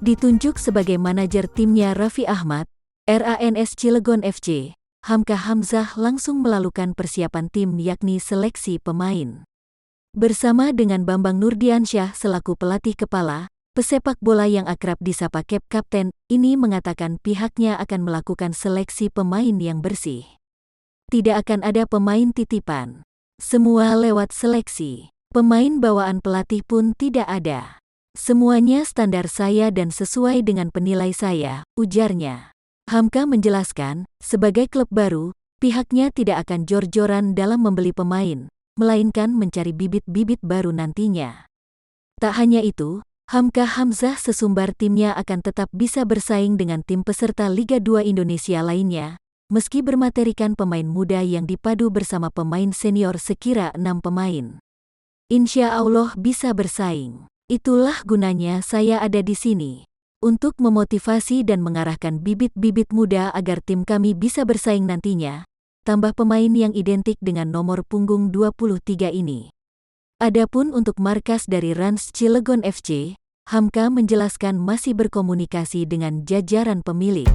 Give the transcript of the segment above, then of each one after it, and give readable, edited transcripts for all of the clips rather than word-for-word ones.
Ditunjuk sebagai manajer timnya Raffi Ahmad, RANS Cilegon FC, Hamka Hamzah langsung melakukan persiapan tim yakni seleksi pemain. Bersama dengan Bambang Nurdiansyah selaku pelatih kepala, pesepak bola yang akrab disapa Cap Kapten, ini mengatakan pihaknya akan melakukan seleksi pemain yang bersih. Tidak akan ada pemain titipan. Semua lewat seleksi. Pemain bawaan pelatih pun tidak ada. Semuanya standar saya dan sesuai dengan penilai saya, ujarnya. Hamka menjelaskan, sebagai klub baru, pihaknya tidak akan jor-joran dalam membeli pemain, melainkan mencari bibit-bibit baru nantinya. Tak hanya itu, Hamka Hamzah sesumbar timnya akan tetap bisa bersaing dengan tim peserta Liga 2 Indonesia lainnya, meski bermaterikan pemain muda yang dipadu bersama pemain senior sekira 6 pemain. Insya Allah bisa bersaing. Itulah gunanya saya ada di sini. Untuk memotivasi dan mengarahkan bibit-bibit muda agar tim kami bisa bersaing nantinya, tambah pemain yang identik dengan nomor punggung 23 ini. Adapun untuk markas dari Rans Cilegon FC, Hamka menjelaskan masih berkomunikasi dengan jajaran pemilik.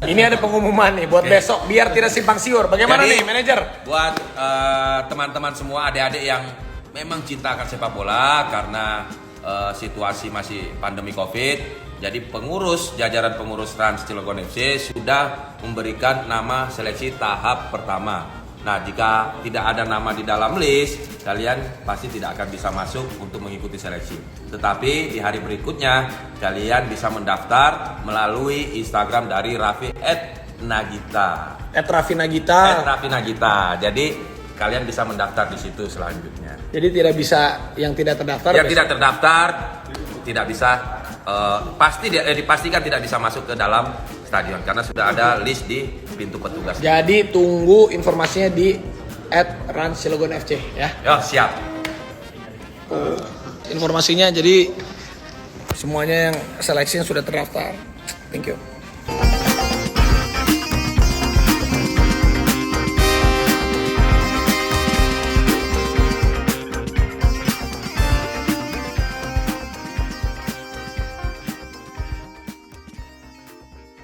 Ini ada pengumuman nih buat besok biar tidak simpang siur. Bagaimana Jadi, nih manajer? Buat teman-teman semua, adik-adik yang memang cinta akan sepak bola karena situasi masih pandemi Covid, jadi jajaran pengurus Rans Cilegon FC sudah memberikan nama seleksi tahap pertama. Nah, jika tidak ada nama di dalam list, kalian pasti tidak akan bisa masuk untuk mengikuti seleksi. Tetapi di hari berikutnya, kalian bisa mendaftar melalui Instagram dari Raffi @Nagita. Raffi Nagita. Raffi Nagita. Jadi kalian bisa mendaftar di situ selanjutnya. Jadi tidak bisa yang tidak terdaftar. Yang tidak terdaftar tidak bisa dipastikan tidak bisa masuk ke dalam stadion karena sudah ada list di pintu petugas. Jadi tunggu informasinya di @RansCilegon FC ya. Yo, siap. Informasinya jadi semuanya yang seleksi yang sudah terdaftar. Thank you.